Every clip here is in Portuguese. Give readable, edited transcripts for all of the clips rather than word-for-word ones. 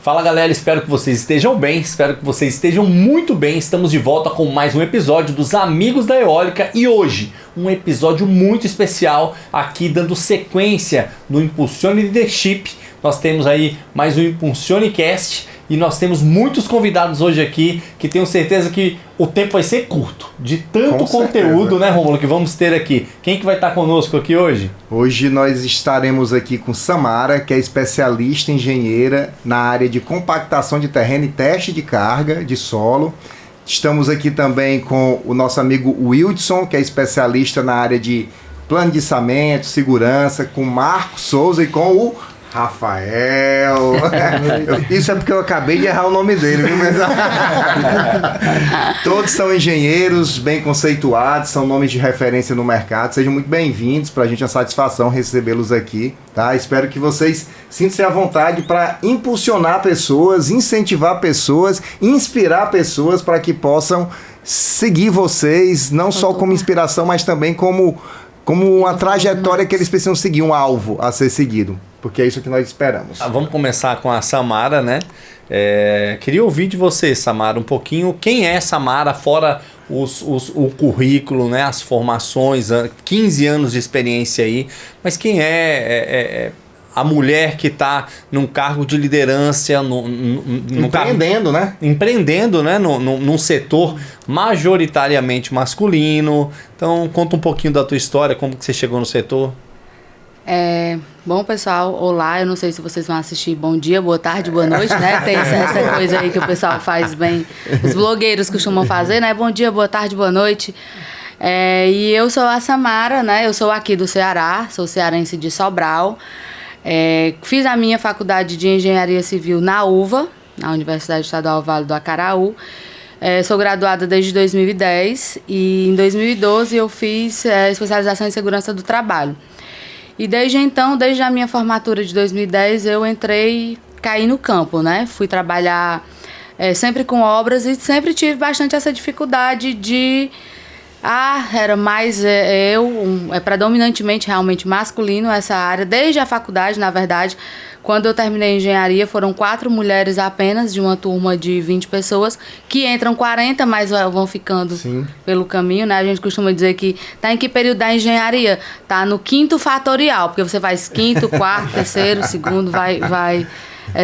Fala galera, espero que vocês estejam bem, espero que vocês estejam muito bem. Estamos de volta com mais um episódio dos Amigos da Eólica e hoje um episódio muito especial aqui dando sequência no Impulsione Leadership. Nós temos aí mais um ImpulsioneCast e nós temos muitos convidados hoje aqui que tenho certeza que o tempo vai ser curto de tanto conteúdo, né, Rômulo, que vamos ter aqui. Quem que vai estar conosco aqui hoje? Hoje nós estaremos aqui com Samara, que é especialista engenheira na área de compactação de terreno e teste de carga de solo. Estamos aqui também com o nosso amigo Wildson, que é especialista na área de plano de içamento, segurança, com Marco Souza e com o Rafael. Isso é porque eu acabei de errar o nome dele, viu? Todos são engenheiros bem conceituados, são nomes de referência no mercado. Sejam muito bem-vindos, para a gente é uma satisfação recebê-los aqui, tá? Espero que vocês sintam-se à vontade para impulsionar pessoas, incentivar pessoas, inspirar pessoas para que possam seguir vocês, não só como inspiração, mas também como uma trajetória que eles precisam seguir, um alvo a ser seguido. Porque é isso que nós esperamos. Vamos começar com a Samara, né? Queria ouvir de você, Samara, um pouquinho quem é Samara, fora o currículo, né? As formações, 15 anos de experiência aí, mas quem é a mulher que está num cargo de liderança, empreendendo, né? Empreendendo, né? Num setor majoritariamente masculino. Então, conta um pouquinho da tua história, como que você chegou no setor. Bom, pessoal, olá, eu não sei se vocês vão assistir Bom Dia, Boa Tarde, Boa Noite, né? Tem essa coisa aí que o pessoal faz bem, os blogueiros costumam fazer, né? Bom dia, boa tarde, boa noite. E eu sou a Samara, né? Eu sou aqui do Ceará, sou cearense de Sobral. Fiz a minha faculdade de Engenharia Civil na UVA, na Universidade Estadual Vale do Acaraú. Sou graduada desde 2010 e em 2012 eu fiz especialização em segurança do trabalho. E desde então, desde a minha formatura de 2010, eu caí no campo, né? Fui trabalhar sempre com obras e sempre tive bastante essa dificuldade de... era mais predominantemente realmente masculino essa área. Desde a faculdade, na verdade, quando eu terminei a engenharia, foram 4 mulheres apenas, de uma turma de 20 pessoas, que entram 40, mas vão ficando Sim. pelo caminho, né? A gente costuma dizer que tá em que período da engenharia? Tá no 5º fatorial, porque você faz 5º, 4º, 3º, 2º, vai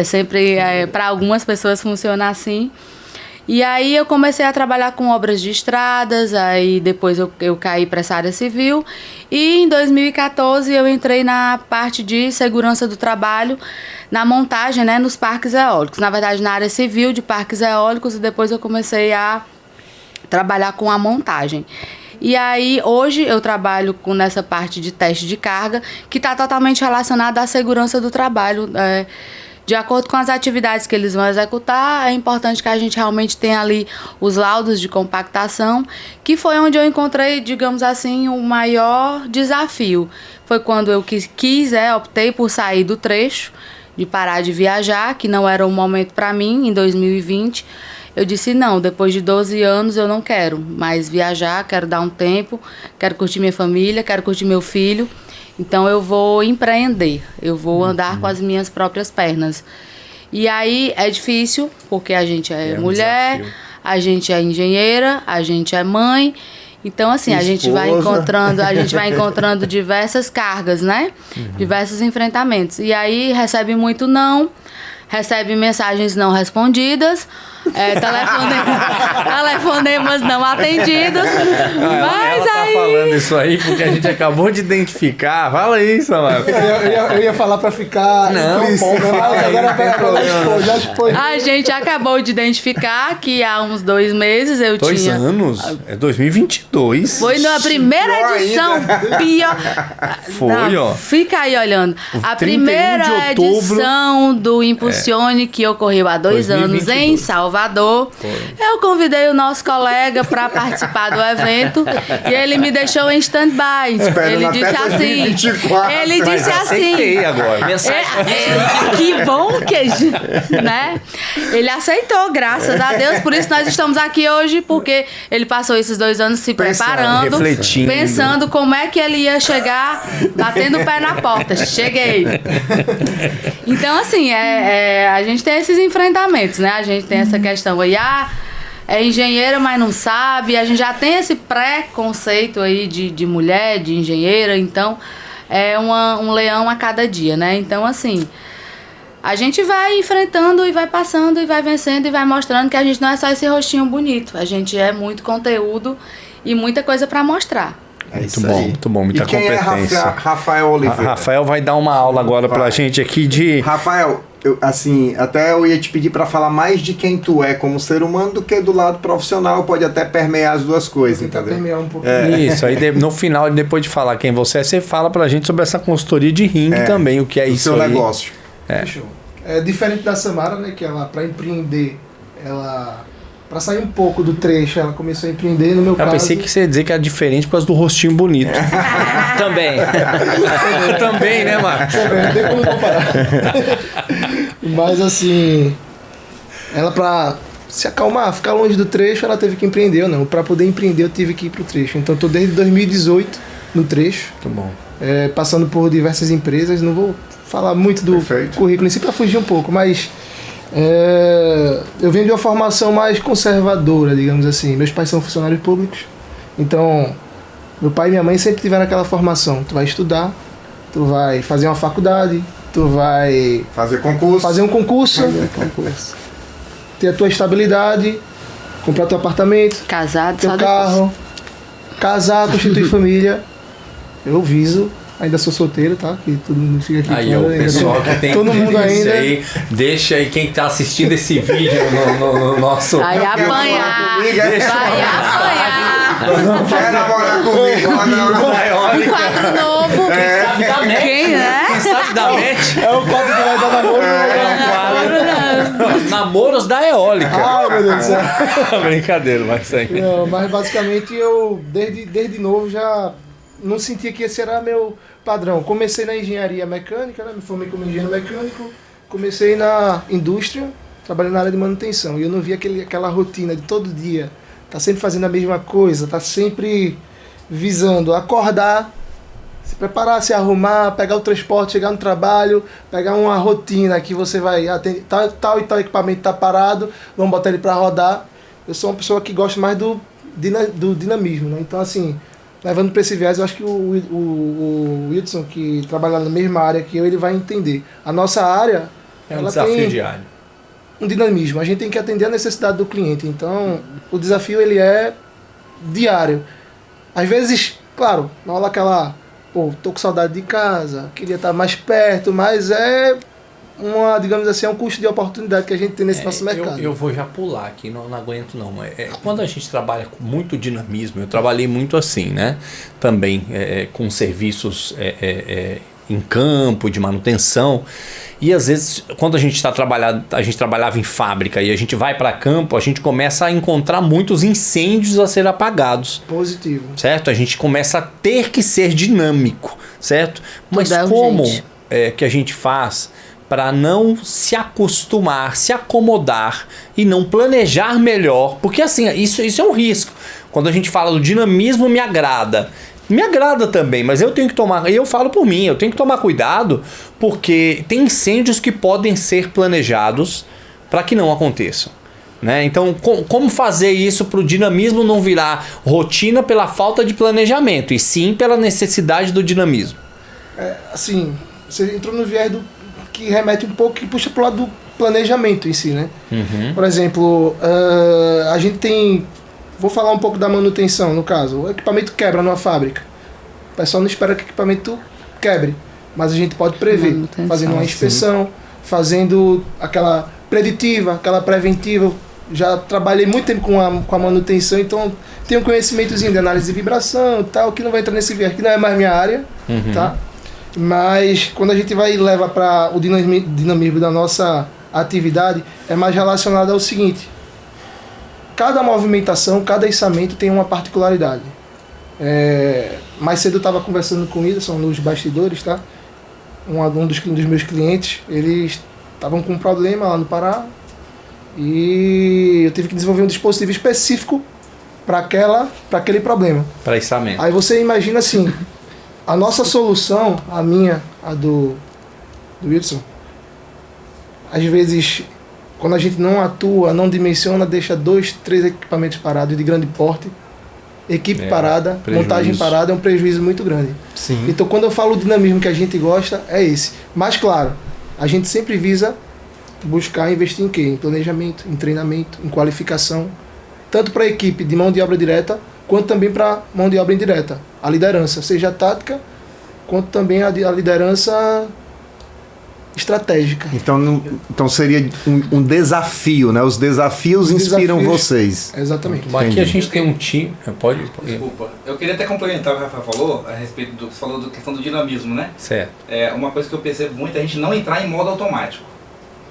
sempre, para algumas pessoas funciona assim. E aí eu comecei a trabalhar com obras de estradas, aí depois eu caí para essa área civil e em 2014 eu entrei na parte de segurança do trabalho, na montagem, né, nos parques eólicos. Na verdade, na área civil de parques eólicos e depois eu comecei a trabalhar com a montagem. E aí, hoje eu trabalho nessa parte de teste de carga, que está totalmente relacionada à segurança do trabalho. De acordo com as atividades que eles vão executar, é importante que a gente realmente tenha ali os laudos de compactação, que foi onde eu encontrei, digamos assim, o maior desafio. Foi quando eu optei por sair do trecho, de parar de viajar, que não era o momento para mim, em 2020. Eu disse, não, depois de 12 anos eu não quero mais viajar, quero dar um tempo, quero curtir minha família, quero curtir meu filho. Então eu vou empreender, eu vou andar com as minhas próprias pernas. E aí é difícil, porque a gente é mulher, desafio. A gente é engenheira, a gente é mãe. Então assim, a gente vai encontrando diversas cargas, né? Diversos enfrentamentos. E aí recebe muito não, recebe mensagens não respondidas, telefonemas não atendidos. Ela tá falando isso aí porque a gente acabou de identificar. Fala isso, Samara. Eu ia falar pra ficar. Não, a gente acabou de identificar que há uns 2 meses eu tinha. 2 anos? É 2022. Foi na primeira edição. Pior. Foi, ó. Fica aí olhando. A primeira edição do Impulsione, que ocorreu há 2 anos em Salvador. Eu convidei o nosso colega para participar do evento e ele me deixou em stand-by. Ele disse assim. Agora. Que bom que, né? Ele aceitou, graças a Deus. Por isso nós estamos aqui hoje, porque ele passou esses 2 anos se preparando, refletindo, pensando como é que ele ia chegar, batendo o pé na porta. Cheguei. Então, assim, a gente tem esses enfrentamentos, né? A gente tem essa questão aí, é engenheira, mas não sabe. A gente já tem esse pré-conceito aí de mulher, de engenheira. Então, é um leão a cada dia, né? Então, assim, a gente vai enfrentando e vai passando e vai vencendo e vai mostrando que a gente não é só esse rostinho bonito. A gente é muito conteúdo e muita coisa para mostrar. Muito bom, muita competência. É Rafael Oliveira? Rafael vai dar uma aula agora pra gente aqui de... Rafael, até eu ia te pedir para falar mais de quem tu é como ser humano do que do lado profissional, pode até permear as duas coisas, entendeu? Permear um pouquinho. Isso, aí no final, depois de falar quem você é, você fala pra gente sobre essa consultoria de ringue também, o que é isso seu aí. negócio. Fechou. É diferente da Samara, né, que ela, para empreender, para sair um pouco do trecho, ela começou a empreender, no meu caso... Eu pensei que você ia dizer que era diferente por causa do rostinho bonito. Também. Também, né, Marcos? Também, não tem como comparar. Mas assim, ela para se acalmar, ficar longe do trecho, ela teve que empreender, ou não. Para poder empreender, eu tive que ir pro trecho. Então, estou desde 2018 no trecho. Muito bom. Passando por diversas empresas, não vou falar muito do currículo em si para fugir um pouco, mas... eu venho de uma formação mais conservadora, digamos assim. Meus pais são funcionários públicos, então meu pai e minha mãe sempre tiveram aquela formação: tu vai estudar, tu vai fazer uma faculdade, tu vai fazer um concurso, ter a tua estabilidade, comprar teu apartamento, Casado, teu carro, casar, constituir família. Eu viso. Ainda sou solteiro, tá? Que todo mundo fica aqui. Aí, o pessoal que tem todo mundo ainda. Aí, deixa aí quem tá assistindo esse vídeo no nosso... Vai apanhar. Vai apanhar. Vai namorar comigo. Um quadro novo. Quem sabe da match. Quem sabe da match. É o quadro que vai dar namoro. Namoros da eólica. Ai, meu Deus do céu. Brincadeira, mas tem. Não, mas basicamente eu, desde novo, já não sentia que esse era meu padrão. Comecei na engenharia mecânica, né? Me formei como engenheiro mecânico. Comecei na indústria, trabalhando na área de manutenção. E eu não via aquela rotina de todo dia. Tá sempre fazendo a mesma coisa, tá sempre visando acordar, se preparar, se arrumar, pegar o transporte, chegar no trabalho, pegar uma rotina que você vai atender, tal e tal equipamento tá parado, vamos botar ele para rodar. Eu sou uma pessoa que gosta mais do dinamismo, né? Então, assim, levando para esse viés, eu acho que o Wilson, que trabalha na mesma área que eu, ele vai entender. A nossa área... É um desafio diário. Um dinamismo. A gente tem que atender a necessidade do cliente. Então, o desafio, ele é diário. Às vezes, claro, não rola aquela... Pô, tô com saudade de casa, queria estar mais perto, mas digamos assim, é um custo de oportunidade que a gente tem nesse nosso mercado. Eu vou já pular aqui, não aguento não. Quando a gente trabalha com muito dinamismo, eu trabalhei muito assim, né? Também com serviços em campo, de manutenção. E às vezes, quando a gente trabalhava em fábrica e a gente vai para campo, a gente começa a encontrar muitos incêndios a ser apagados. Positivo. Certo? A gente começa a ter que ser dinâmico, certo? Mas como que a gente faz para não se acostumar, se acomodar e não planejar melhor? Porque assim, isso é um risco. Quando a gente fala do dinamismo, me agrada também, mas eu tenho que tomar, eu falo por mim, eu tenho que tomar cuidado, porque tem incêndios que podem ser planejados para que não aconteçam, né? Então, como fazer isso para o dinamismo não virar rotina pela falta de planejamento, e sim pela necessidade do dinamismo? Assim, você entrou no viés que remete um pouco, que puxa para o lado do planejamento em si, né? Uhum. Por exemplo, a gente tem... Vou falar um pouco da manutenção, no caso. O equipamento quebra numa fábrica. O pessoal não espera que o equipamento quebre, mas a gente pode prever, fazendo uma inspeção, fazendo aquela preditiva, aquela preventiva. Já trabalhei muito tempo com a manutenção, então tenho um conhecimentozinho de análise de vibração e tal, que não vai entrar nesse viés, que não é mais minha área, tá? Mas quando a gente vai levar para o dinamismo da nossa atividade, é mais relacionado ao seguinte: cada movimentação, cada içamento tem uma particularidade. Mais cedo eu estava conversando com o Wilson nos bastidores, tá? Um dos meus clientes, eles estavam com um problema lá no Pará e eu tive que desenvolver um dispositivo específico para aquele problema. Para içamento. Aí você imagina assim, a nossa solução, a minha, a do Wilson, às vezes, quando a gente não atua, não dimensiona, deixa 2, 3 equipamentos parados de grande porte, equipe parada, prejuízo. Montagem parada, é um prejuízo muito grande. Sim. Então, quando eu falo o dinamismo que a gente gosta, é esse. Mas, claro, a gente sempre visa buscar investir em quê? Em planejamento, em treinamento, em qualificação, tanto para a equipe de mão de obra direta, quanto também para mão de obra indireta. A liderança, seja a tática, quanto também a liderança estratégica. Então seria um desafio, né? Os desafios inspiram vocês. Exatamente. Mas aqui a gente tem um time... Pode? Desculpa. Eu queria até complementar o que o Rafael falou, a respeito do que você falou da questão do dinamismo, né? Certo. Uma coisa que eu percebo muito é a gente não entrar em modo automático.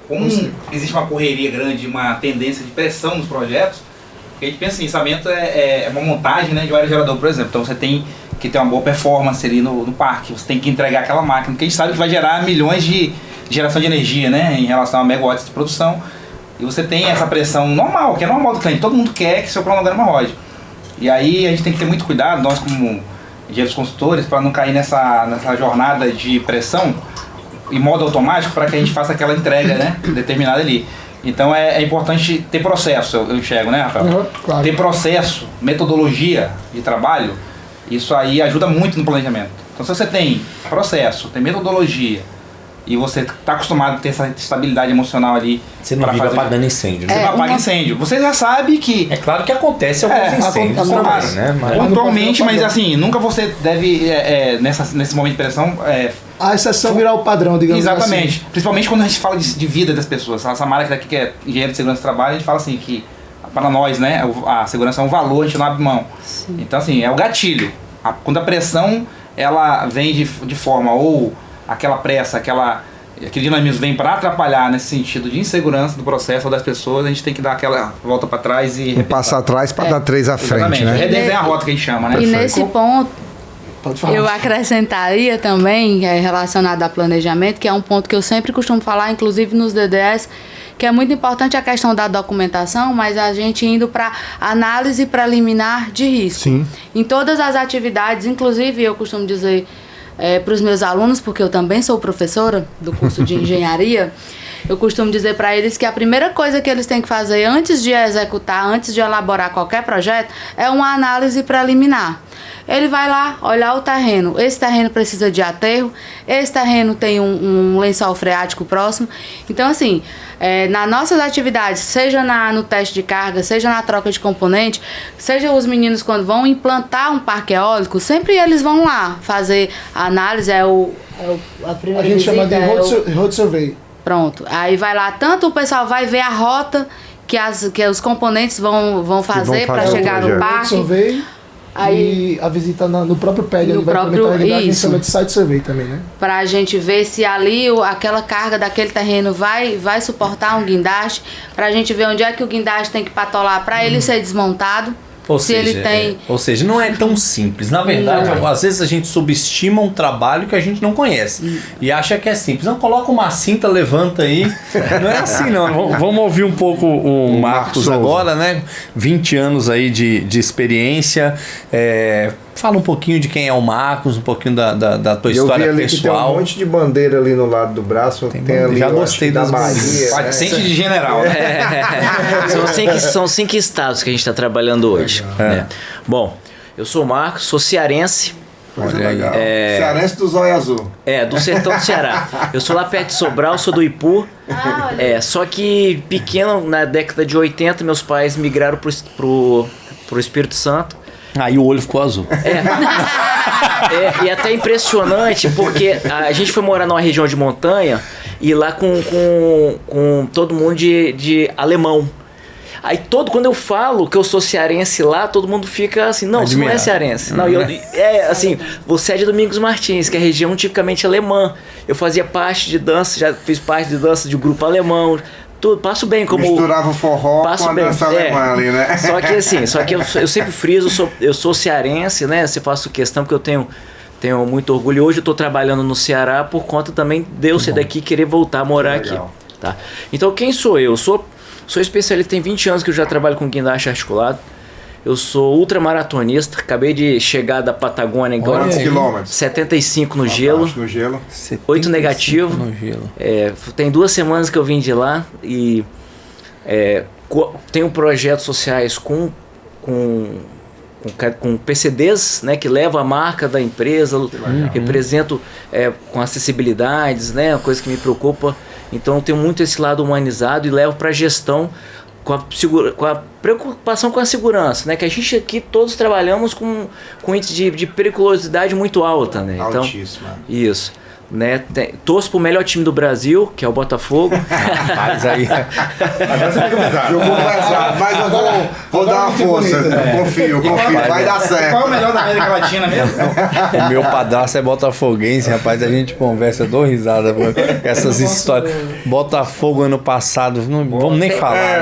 Como existe uma correria grande, uma tendência de pressão nos projetos, a gente pensa assim, orçamento é uma montagem, né, de um aerogerador, por exemplo. Então você tem que ter uma boa performance ali no parque, você tem que entregar aquela máquina, porque a gente sabe que vai gerar milhões de geração de energia, né, em relação a megawatts de produção. E você tem essa pressão normal, que é normal do cliente, todo mundo quer que seu cronograma rode. E aí a gente tem que ter muito cuidado, nós como engenheiros consultores, para não cair nessa jornada de pressão em modo automático, para que a gente faça aquela entrega, né, determinada ali. Então é importante ter processo, eu enxergo, né, Rafael? Claro. Ter processo, metodologia de trabalho, isso aí ajuda muito no planejamento. Então se você tem processo, tem metodologia, e você está acostumado a ter essa estabilidade emocional ali... Você não vive apagando incêndio. Você não apaga incêndio. Você já sabe que... É claro que acontece alguns incêndios também, né? Pontualmente, mas assim, nunca você deve, nesse momento de pressão... a exceção virar o padrão, digamos assim. Exatamente. Principalmente quando a gente fala de vida das pessoas. A Samara, que aqui é engenheiro de segurança do trabalho, a gente fala assim que, para nós, né, a segurança é um valor, a gente não abre mão. Sim. Então, assim, é o gatilho. Quando a pressão, ela vem de forma ou... aquela pressa, aquele dinamismo vem para atrapalhar nesse sentido de insegurança do processo ou das pessoas, a gente tem que dar aquela volta para trás e... Um passo atrás para dar 3 à frente, exatamente, né? Redesenhar a rota que a gente chama, né? E nesse ponto, eu acrescentaria também, relacionado a planejamento, que é um ponto que eu sempre costumo falar, inclusive nos DDS, que é muito importante a questão da documentação, mas a gente indo para análise preliminar de risco. Sim. Em todas as atividades, inclusive eu costumo dizer... para os meus alunos, porque eu também sou professora do curso de engenharia, eu costumo dizer para eles que a primeira coisa que eles têm que fazer antes de executar, antes de elaborar qualquer projeto, é uma análise preliminar. Ele vai lá olhar o terreno. Esse terreno precisa de aterro, esse terreno tem um lençol freático próximo. Então, assim, nas nossas atividades, seja no teste de carga, seja na troca de componente, seja os meninos quando vão implantar um parque eólico, sempre eles vão lá fazer a análise, a primeira a gente visita, chama de road survey. Pronto. Aí vai lá, tanto o pessoal vai ver a rota que os componentes vão fazer para chegar no parque. Survey. Aí, e a visita no próprio pad, ele vai implementar a realidade, a gente chama de site survey também, né? Pra gente ver se ali aquela carga daquele terreno vai suportar um guindaste, pra gente ver onde é que o guindaste tem que patolar pra ele ser desmontado. Ou seja, não é tão simples. Na verdade, às vezes a gente subestima um trabalho que a gente não conhece e acha que é simples. Não, coloca uma cinta, levanta aí. Não é assim, não. Vamos ouvir um pouco o Marcos agora, né? 20 anos aí de experiência. Fala um pouquinho de quem é o Marcos, um pouquinho da tua história ali pessoal. Que tem um monte de bandeira ali no lado do braço. Tem ali, já gostei da Bahia. Patente de general, né? São 5 estados que a gente está trabalhando hoje. Né? Bom, eu sou o Marcos, sou cearense. Olha legal. Cearense do Zóio Azul. Do sertão do Ceará. Eu sou lá perto de Sobral, sou do Ipu. Só que pequeno, na década de 80, meus pais migraram pro Espírito Santo. Aí o olho ficou azul. E é até impressionante, porque a gente foi morar numa região de montanha e lá com todo mundo de alemão. Aí quando eu falo que eu sou cearense lá, todo mundo fica assim, não, você não é cearense. Não, assim, você é de Domingos Martins, que é região tipicamente alemã. Eu fazia parte de dança, já fiz parte de dança de grupo alemão. Tudo, passo bem como... Misturava o forró com a dança alemã ali, né? Só que eu sempre friso, eu sou cearense, né? Eu faço questão porque eu tenho muito orgulho. Hoje eu estou trabalhando no Ceará por conta também de eu ser daqui e querer voltar a morar aqui. Tá? Então quem sou eu? Sou especialista, tem 20 anos que eu já trabalho com guindaste articulado. Eu sou ultramaratonista, acabei de chegar da Patagônia agora. Quantos quilômetros? 75 no gelo. No gelo. 8 negativo. No gelo. Tem 2 semanas que eu vim de lá e tenho projetos sociais com PCDs, né, que levam a marca da empresa, represento com acessibilidades, né, uma coisa que me preocupa. Então eu tenho muito esse lado humanizado e levo para a gestão com a preocupação com a segurança, né, que a gente aqui todos trabalhamos com índice de periculosidade muito alta, né? Então, altíssima. Isso. Né, torço pro melhor time do Brasil, que é o Botafogo. Mas aí. Jogou pesado, mas eu vou dar uma força. Confio, vai dar certo. Qual é o melhor da América Latina mesmo? O meu padrasto é botafoguense, rapaz. A gente conversa, eu dou risada com essas histórias. Botafogo ano passado, não vamos nem falar.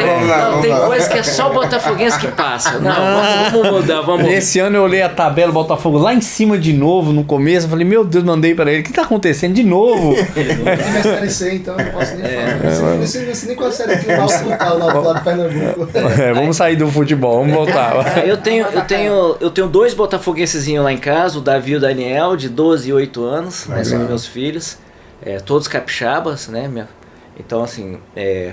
Tem coisa que é só botafoguense que passa. Não, vamos mudar, vamos. Esse ano eu olhei a tabela Botafogo lá em cima de novo no começo. Eu falei, meu Deus, mandei pra ele. O que tá acontecendo de novo? Vai Série C, então eu não posso nem falar. Não sei nem qual série que vai disputar lá de Pernambuco. Vamos sair do futebol, vamos voltar. Eu tenho 2 botafoguensezinhos lá em casa, o Davi e o Daniel, de 12 e 8 anos, né, são meus filhos, todos capixabas, né? Então, assim...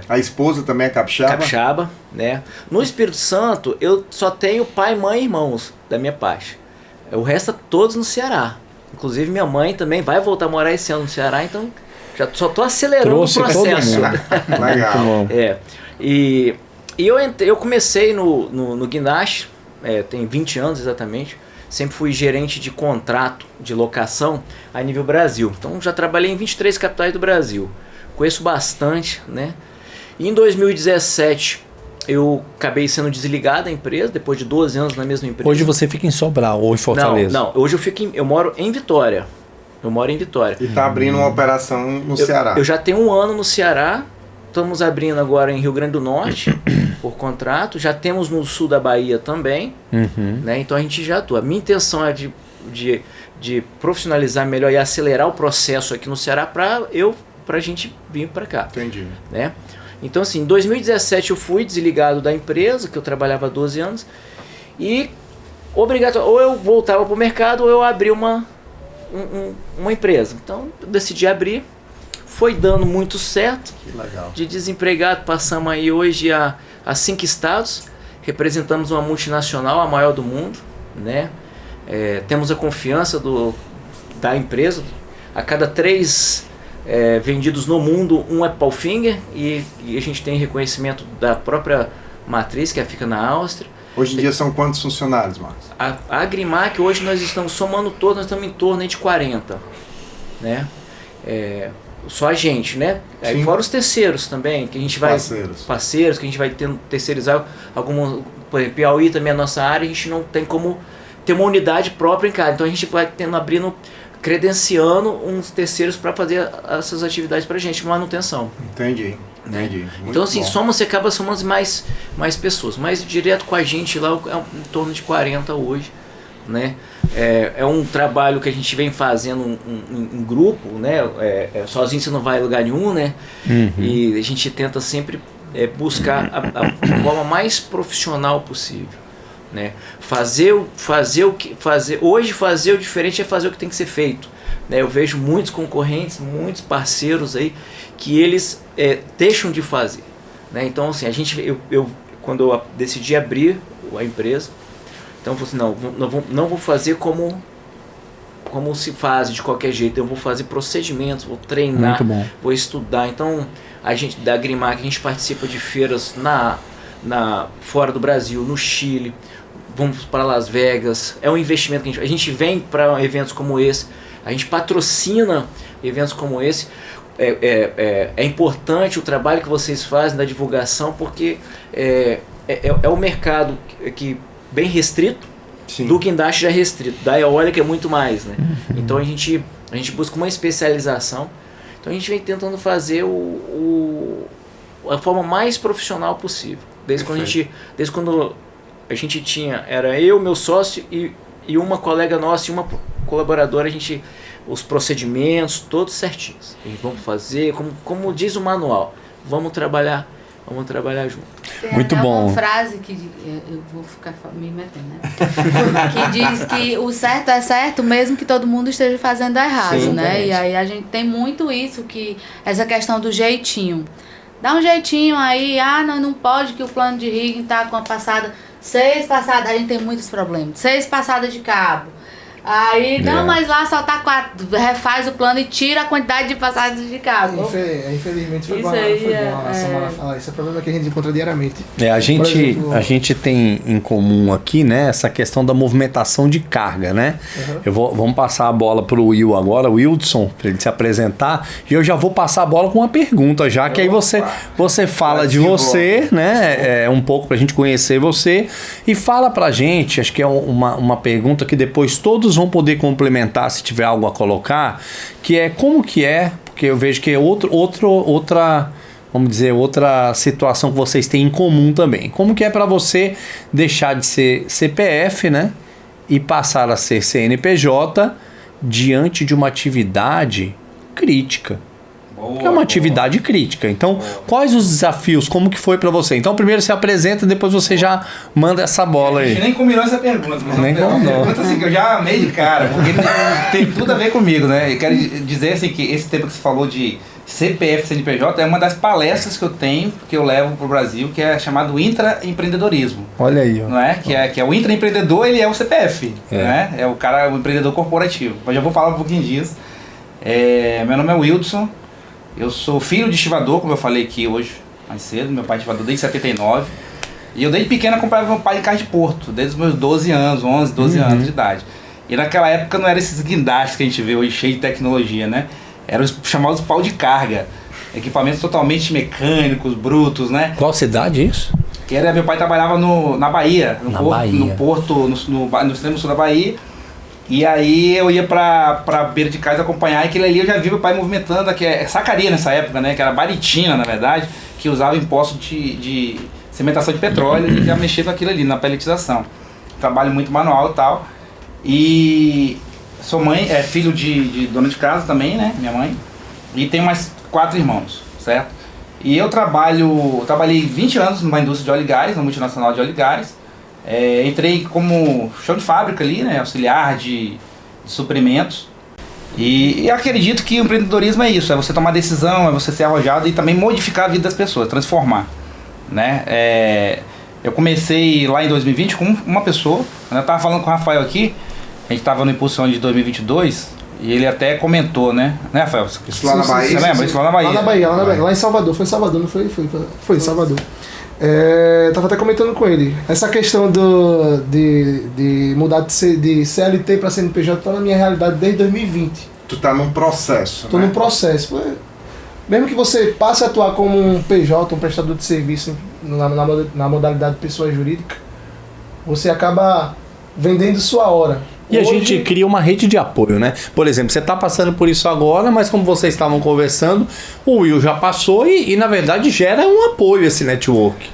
A esposa também é capixaba? Capixaba, né? No Espírito Santo, eu só tenho pai, mãe e irmãos, da minha parte. O resto é todos no Ceará. Inclusive, minha mãe também vai voltar a morar esse ano no Ceará, então já só estou acelerando o processo. Legal. E eu comecei no Guindaste, tem 20 anos exatamente. Sempre fui gerente de contrato de locação a nível Brasil. Então, já trabalhei em 23 capitais do Brasil. Conheço bastante, né? E em 2017, eu acabei sendo desligado da empresa, depois de 12 anos na mesma empresa. Hoje você fica em Sobral ou em Fortaleza? Não, hoje eu moro em Vitória. E tá abrindo uma operação no Ceará. Eu já tenho 1 ano no Ceará, estamos abrindo agora em Rio Grande do Norte, por contrato. Já temos no sul da Bahia também, né? Então a gente já atua. A minha intenção é de profissionalizar melhor e acelerar o processo aqui no Ceará pra gente vir para cá. Entendi. Né? Então, assim, em 2017 eu fui desligado da empresa, que eu trabalhava há 12 anos, e ou eu voltava para o mercado ou eu abri uma empresa. Então, eu decidi abrir, foi dando muito certo. Que legal. De desempregado, passamos aí hoje a 5 estados, representamos uma multinacional, a maior do mundo, né? Temos a confiança da empresa. A cada 3 vendidos no mundo, um é Palfinger, e a gente tem reconhecimento da própria matriz, que fica na Áustria. Hoje em dia são quantos funcionários, Marcos? A Agrimac, hoje nós estamos somando todos, nós estamos em torno de 40, né? Só a gente, né? Aí fora os terceiros também, que a gente vai... Parceiros, que a gente vai terceirizar algumas... Por exemplo, Piauí também é a nossa área, a gente não tem como ter uma unidade própria em cada. Então a gente vai abrindo, credenciando uns terceiros para fazer essas atividades para a gente, manutenção. Entendi. Então, assim, você acaba somando mais pessoas, mas direto com a gente lá é em torno de 40 hoje, né? É um trabalho que a gente vem fazendo em grupo, né? Sozinho você não vai a lugar nenhum, né? E a gente tenta sempre buscar a forma mais profissional possível, né? Hoje fazer o diferente é fazer o que tem que ser feito, né? Eu vejo muitos concorrentes, muitos parceiros aí que eles deixam de fazer, né? Então, assim, quando eu decidi abrir a empresa, então eu falei assim, não vou fazer como se faz de qualquer jeito. Eu vou fazer procedimentos, vou treinar, vou estudar. Então, a gente da Agrimac, a gente participa de feiras fora do Brasil, no Chile, vamos para Las Vegas. É um investimento que a gente vem para eventos como esse, a gente patrocina eventos como esse. É importante o trabalho que vocês fazem da divulgação, porque é o mercado que bem restrito. Sim. Do guindaste já é restrito, da eólica é muito mais, né? Então a gente busca uma especialização. Então a gente vem tentando fazer a forma mais profissional possível. Desde quando a gente tinha, era eu, meu sócio e uma colega nossa e uma colaboradora, os procedimentos todos certinhos. E vamos fazer, como diz o manual, vamos trabalhar Vamos trabalhar junto. Tem Muito até bom. uma frase que eu vou ficar me metendo, né? Que diz que o certo é certo mesmo que todo mundo esteja fazendo errado, Sim, né? exatamente. E aí a gente tem muito isso, que essa questão do jeitinho. Dá um jeitinho aí, não pode que o plano de rigging tá com a passada, 6 passadas, a gente tem muitos problemas, 6 passadas de cabo. Aí, mas lá só tá 4, refaz o plano e tira a quantidade de passagens de cabo. Infelizmente foi Isso bom aí a Samara falar. Esse é o problema que a gente encontra diariamente. A Por exemplo, gente tem em comum aqui, né, essa questão da movimentação de carga, né? Vamos passar a bola pro Will agora, o Wildson, para ele se apresentar, e eu já vou passar a bola com uma pergunta já, que aí você fala de você, né, um pouco pra gente conhecer você, e fala pra gente, acho que é uma pergunta que depois todos vão poder complementar se tiver algo a colocar, que é como que é, porque eu vejo que é outra vamos dizer, outra situação que vocês têm em comum também. Como que é para você deixar de ser CPF, né, e passar a ser CNPJ diante de uma atividade crítica? Que é uma atividade crítica. Então, quais os desafios? Como que foi para você? Então, primeiro você apresenta, depois você já manda essa bola aí. A gente nem combinou essa pergunta, mas Nem é uma combinou. pergunta assim que eu já amei de cara, porque tem tudo a ver comigo, né? Eu quero dizer assim que esse tema que você falou de CPF, CNPJ, é uma das palestras que eu tenho, que eu levo pro Brasil, que é chamado intraempreendedorismo. Olha aí, ó. Não é? Que é o intraempreendedor, ele é o CPF, né? É o cara, o empreendedor corporativo. Mas já vou falar um pouquinho disso. Meu nome é Wildson. Eu sou filho de estivador, como eu falei aqui hoje, mais cedo. Meu pai é estivador desde 79. E eu desde pequeno acompanhava meu pai em carro de porto, desde os meus 12 anos, 11, 12 anos de idade. E naquela época não eram esses guindastes que a gente vê hoje, cheio de tecnologia, né? Eram os chamados pau de carga. Equipamentos totalmente mecânicos, brutos, né? Qual cidade isso? Meu pai trabalhava na Bahia, Na Bahia. no porto, no extremo sul da Bahia. E aí eu ia pra beira de casa acompanhar, e aquele ali eu já vi meu pai movimentando, que é sacaria nessa época, né? Que era baritina, na verdade, que usava em poço de cimentação de petróleo e já mexia com aquilo ali, na pelletização. Trabalho muito manual e tal. E sou filho de dona de casa também, né? Minha mãe. E tenho mais 4 irmãos, certo? E eu trabalhei 20 anos numa indústria de óleo e gás, numa multinacional de óleo e gás. Entrei como chão de fábrica ali, né, auxiliar de suprimentos. E acredito que o empreendedorismo é isso, é você tomar decisão, é você ser arrojado e também modificar a vida das pessoas, transformar, né? Eu comecei lá em 2020 com uma pessoa, eu estava falando com o Rafael aqui, a gente estava no Impulsione de 2022 e ele até comentou, né, Rafael? Isso lá na Bahia? Você lembra? Isso lá na Bahia. Lá na Bahia, lá em Salvador. Foi em Salvador, não foi? Foi em Salvador. Tava até comentando com ele. Essa questão de mudar de CLT para CNPJ tá na minha realidade desde 2020. Tu tá num processo. Tô num processo. Mesmo que você passe a atuar como um PJ, um prestador de serviço na modalidade pessoa jurídica, você acaba vendendo sua hora. E a gente cria uma rede de apoio, né? Por exemplo, você está passando por isso agora, mas como vocês estavam conversando, o Will já passou e na verdade gera um apoio esse network.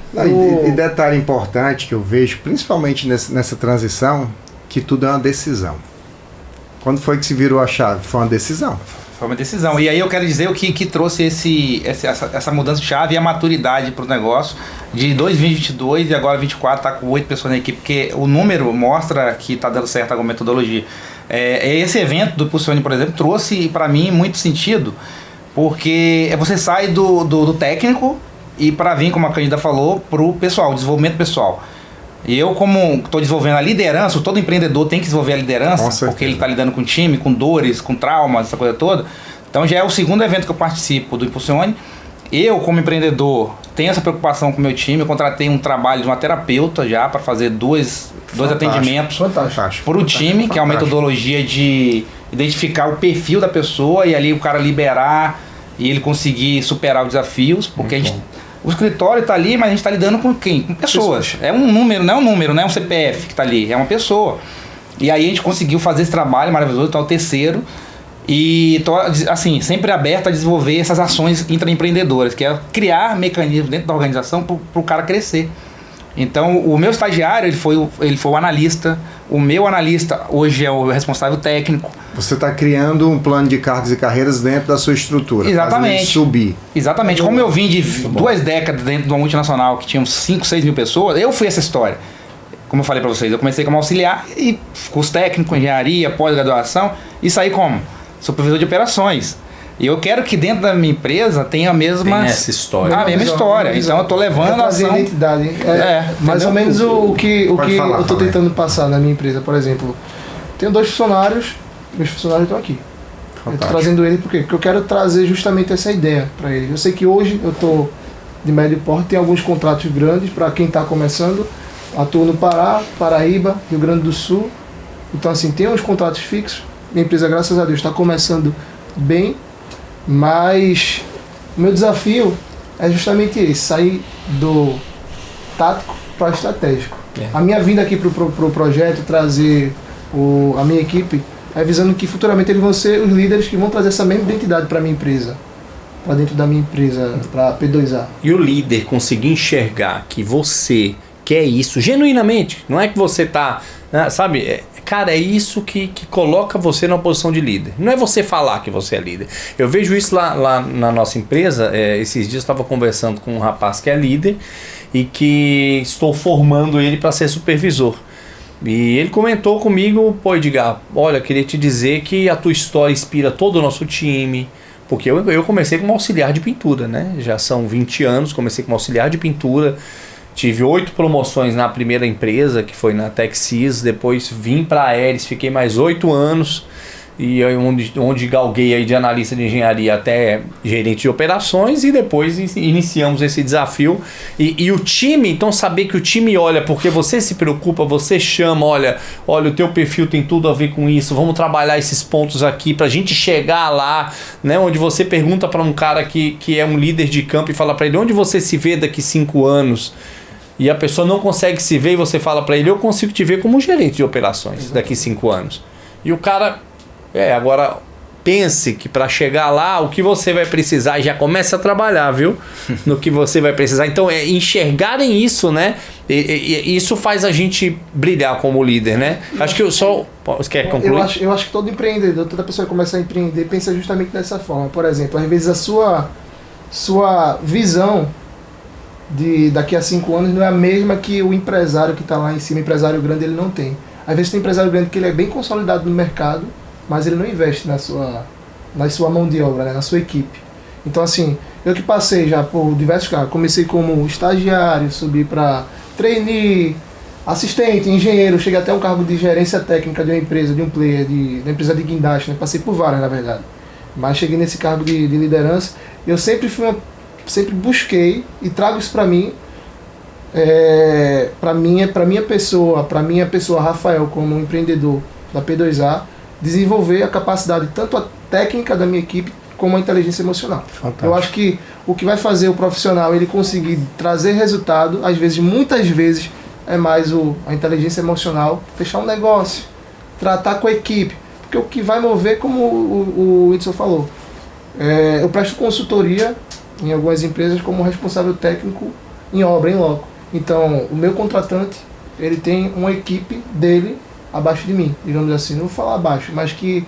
E detalhe importante que eu vejo, principalmente nessa transição, que tudo é uma decisão. Quando foi que se virou a chave? Foi uma decisão. Foi uma decisão. E aí eu quero dizer o que trouxe essa mudança de chave e a maturidade para o negócio. De 2022 e agora 24 tá com 8 pessoas na equipe, porque o número mostra que tá dando certo a metodologia. Esse evento do Impulsione, por exemplo, trouxe para mim muito sentido, porque você sai do técnico e para vir, como a Cândida falou, pro pessoal, desenvolvimento pessoal. E eu, como estou desenvolvendo a liderança, todo empreendedor tem que desenvolver a liderança, porque ele está lidando com time, com dores, com traumas, essa coisa toda. Então já é o segundo evento que eu participo do Impulsione. Eu, como empreendedor, tenho essa preocupação com o meu time. Eu contratei um trabalho de uma terapeuta já para fazer dois atendimentos para o time, que é uma metodologia de identificar o perfil da pessoa e ali o cara liberar e ele conseguir superar os desafios, porque o escritório está ali, mas a gente está lidando com quem? Com pessoas. É um número, não é um CPF que está ali, é uma pessoa. E aí a gente conseguiu fazer esse trabalho maravilhoso, então é o terceiro. E tô, assim, sempre aberto a desenvolver essas ações intraempreendedoras, que é criar mecanismos dentro da organização para o cara crescer. Então, o meu estagiário, ele foi o analista. O meu analista hoje é o responsável técnico. Você está criando um plano de cargos e carreiras dentro da sua estrutura. Exatamente. Fazendo subir. Exatamente. Como eu vim de 2 décadas dentro de uma multinacional que tinha 5, 6 mil pessoas, eu fui essa história. Como eu falei para vocês, eu comecei como auxiliar e curso técnico, engenharia, pós-graduação e saí como supervisor de operações. E eu quero que dentro da minha empresa tenha a mesma... Tem essa história. A mesma história. Então eu estou levando a ação... identidade. Mais ou menos o que eu estou tentando passar na minha empresa. Por exemplo, tenho 2 funcionários, meus funcionários estão aqui. Fantástico. Eu estou trazendo ele por quê? Porque eu quero trazer justamente essa ideia para eles. Eu sei que hoje eu estou de médio porte, tem alguns contratos grandes para quem está começando. Atuo no Pará, Paraíba, Rio Grande do Sul. Então assim, tem uns contratos fixos. Minha empresa, graças a Deus, está começando bem. Mas o meu desafio é justamente esse, sair do tático para o estratégico. A minha vinda aqui para o projeto, trazer a minha equipe, é visando que futuramente eles vão ser os líderes que vão trazer essa mesma identidade para a minha empresa, para dentro da minha empresa, para a P2A. E o líder conseguir enxergar que você quer isso genuinamente, não é que você tá, sabe... Cara, é isso que coloca você numa posição de líder. Não é você falar que você é líder. Eu vejo isso lá na nossa empresa. Esses dias eu estava conversando com um rapaz que é líder e que estou formando ele para ser supervisor. E ele comentou comigo, pô, Edgar, olha, queria te dizer que a tua história inspira todo o nosso time. Porque eu comecei como auxiliar de pintura, né? Já são 20 anos, comecei como auxiliar de pintura. Tive 8 promoções na primeira empresa, que foi na Texis. Depois vim para a Aeres, fiquei mais 8 anos. E onde galguei aí de analista de engenharia até gerente de operações. E depois iniciamos esse desafio. E o time, então saber que o time olha, porque você se preocupa, você chama, olha, o teu perfil tem tudo a ver com isso. Vamos trabalhar esses pontos aqui pra gente chegar lá, né? Onde você pergunta para um cara que é um líder de campo e fala para ele, onde você se vê daqui 5 anos? E a pessoa não consegue se ver e você fala para ele, eu consigo te ver como gerente de operações daqui 5 anos. E o cara, agora pense que para chegar lá, o que você vai precisar, já começa a trabalhar, viu? No que você vai precisar. Então, enxergarem isso, né? E isso faz a gente brilhar como líder, né? Acho que eu só... Você quer concluir? Eu acho que todo empreendedor, toda pessoa que começa a empreender, pensa justamente dessa forma. Por exemplo, às vezes a sua visão de daqui a 5 anos não é a mesma que o empresário que está lá em cima, empresário grande, ele não tem. Às vezes tem empresário grande que ele é bem consolidado no mercado, mas ele não investe na sua mão de obra, né, na sua equipe. Então assim, eu que passei já por diversos cargos, comecei como estagiário, subi para trainee, assistente, engenheiro, cheguei até um cargo de gerência técnica de uma empresa, de um player, da empresa de guindaste, né, passei por várias na verdade. Mas cheguei nesse cargo de liderança, eu sempre busquei e trago isso para mim, para minha pessoa Rafael, como empreendedor da P2A, desenvolver a capacidade, tanto a técnica da minha equipe, como a inteligência emocional. Fantástico. Eu acho que o que vai fazer o profissional ele conseguir trazer resultado, muitas vezes, é mais a inteligência emocional, fechar um negócio, tratar com a equipe. Porque o que vai mover, como o Edson falou, eu presto consultoria em algumas empresas como responsável técnico em obra, em loco. Então, o meu contratante, ele tem uma equipe dele abaixo de mim, digamos assim, não vou falar abaixo, mas que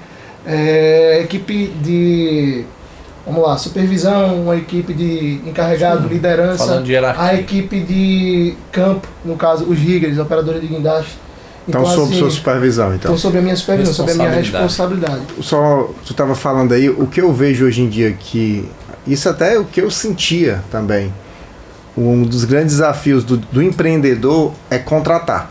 equipe de, supervisão, uma equipe de encarregado, liderança, a equipe de campo, no caso, os riggers, operadores de guindaste. Então, sob sua supervisão, então. Então, sob a minha supervisão, sob a minha responsabilidade. Só, tu estava falando aí, o que eu vejo hoje em dia que... Isso até é o que eu sentia também. Um dos grandes desafios do empreendedor é contratar.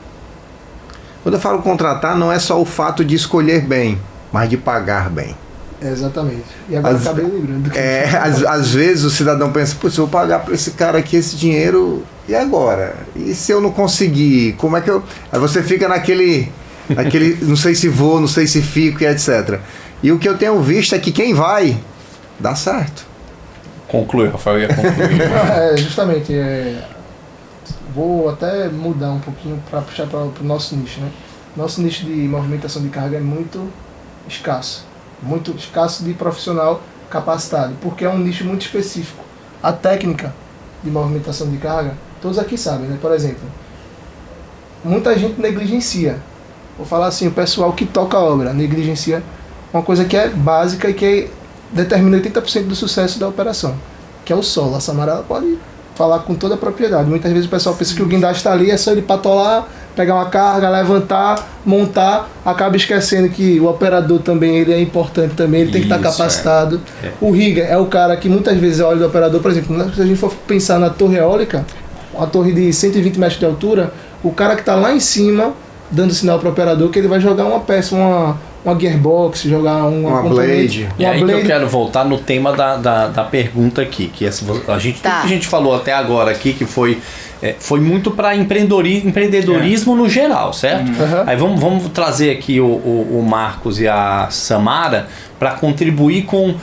Quando eu falo contratar, não é só o fato de escolher bem, mas de pagar bem. Exatamente. E agora acabei lembrando. Às vezes o cidadão pensa, putz, eu vou pagar para esse cara aqui esse dinheiro, e agora? E se eu não conseguir? Como é que eu... Aí você fica naquele não sei se vou, não sei se fico e etc. E o que eu tenho visto é que quem vai, dá certo. Conclui, Rafael, ia concluir. Justamente, vou até mudar um pouquinho para puxar para o nosso nicho, né? Nosso nicho de movimentação de carga é muito escasso de profissional capacitado, porque é um nicho muito específico. A técnica de movimentação de carga, todos aqui sabem, né? Por exemplo, muita gente negligencia. Vou falar assim, o pessoal que toca a obra negligencia uma coisa que é básica e que determina 80% do sucesso da operação, que é o solo. A Samara pode falar com toda a propriedade. Muitas vezes o pessoal pensa que o guindaste está ali, é só ele patolar, pegar uma carga, levantar, montar, acaba esquecendo que o operador também ele é importante também, ele tem que estar capacitado. O rigger é o cara que muitas vezes olha do operador, por exemplo, se a gente for pensar na torre eólica, uma torre de 120 metros de altura, o cara que está lá em cima, dando sinal para o operador que ele vai jogar uma peça, uma gearbox, jogar uma blade. E aí que eu quero voltar no tema da pergunta aqui, que tudo que a gente falou até agora aqui, que foi muito para empreendedorismo no geral, certo? Aí vamos trazer aqui o Marcos e a Samara para contribuir com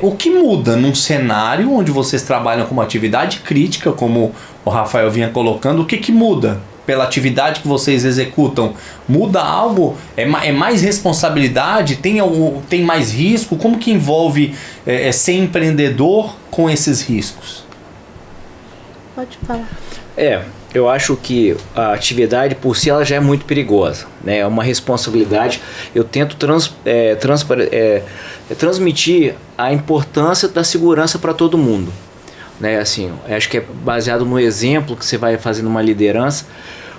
o que muda num cenário onde vocês trabalham com uma atividade crítica, como o Rafael vinha colocando. O que muda pela atividade que vocês executam? Muda algo? É mais responsabilidade? Tem mais risco? Como que envolve ser empreendedor com esses riscos? Pode falar. Eu acho que a atividade por si ela já é muito perigosa, né? É uma responsabilidade. Eu tento transmitir a importância da segurança para todo mundo, né? Assim, acho que é baseado no exemplo que você vai fazendo uma liderança,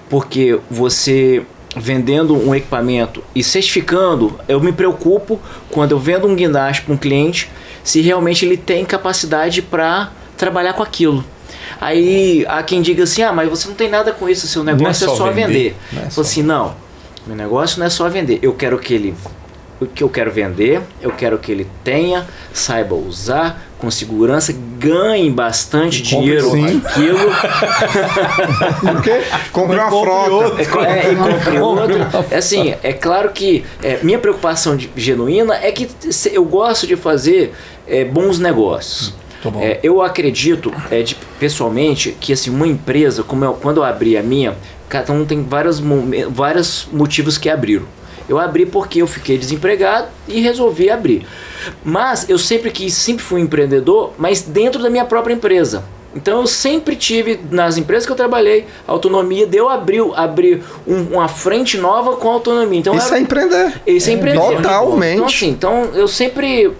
porque você vendendo um equipamento e certificando, eu me preocupo quando eu vendo um guindaste para um cliente, se realmente ele tem capacidade para trabalhar com aquilo. Aí há quem diga assim, mas você não tem nada com isso, seu negócio é só vender. Falo assim, não, meu negócio não é só vender, eu quero que ele, o que eu quero vender, eu quero que ele tenha, saiba usar, com segurança, ganhe bastante dinheiro naquilo. Compre uma frota. Compre outra. Assim, é claro que minha preocupação genuína é que eu gosto de fazer bons negócios. Eu acredito, pessoalmente, que assim, uma empresa, quando eu abri a minha, cada um tem vários motivos que abriram. Eu abri porque eu fiquei desempregado e resolvi abrir. Mas eu sempre fui empreendedor, mas dentro da minha própria empresa. Então eu sempre tive, nas empresas que eu trabalhei, autonomia de eu abrir uma frente nova com autonomia. Então, isso é empreender. Isso é empreender. Totalmente. Então eu sempre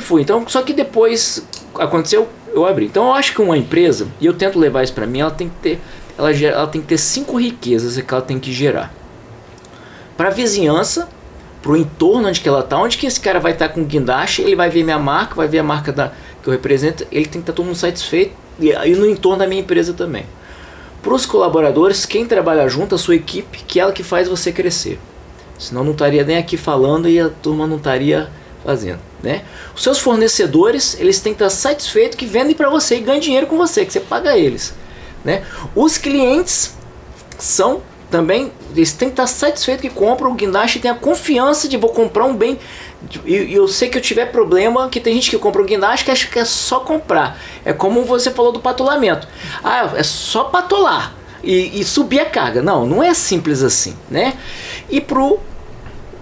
fui. Só que depois aconteceu, eu abri. Então eu acho que uma empresa, e eu tento levar isso para mim, ela tem que ter 5 riquezas que ela tem que gerar. Para a vizinhança, para o entorno onde que ela está, onde que esse cara vai estar com guindaste, ele vai ver minha marca, vai ver a marca que eu represento, ele tem que estar todo mundo satisfeito, e no entorno da minha empresa também. Para os colaboradores, quem trabalha junto, a sua equipe, que é ela que faz você crescer. Senão não estaria nem aqui falando e a turma não estaria fazendo, né? Os seus fornecedores, eles têm que estar satisfeitos que vendem para você e ganham dinheiro com você, que você paga eles, né? Os clientes são também, eles têm que estar satisfeitos que compram o guindaste e tem a confiança de vou comprar um bem. E eu sei que eu tiver problema, que tem gente que compra o guindaste que acha que é só comprar. É como você falou do patolamento. É só patolar e subir a carga. Não é simples assim, né? E pro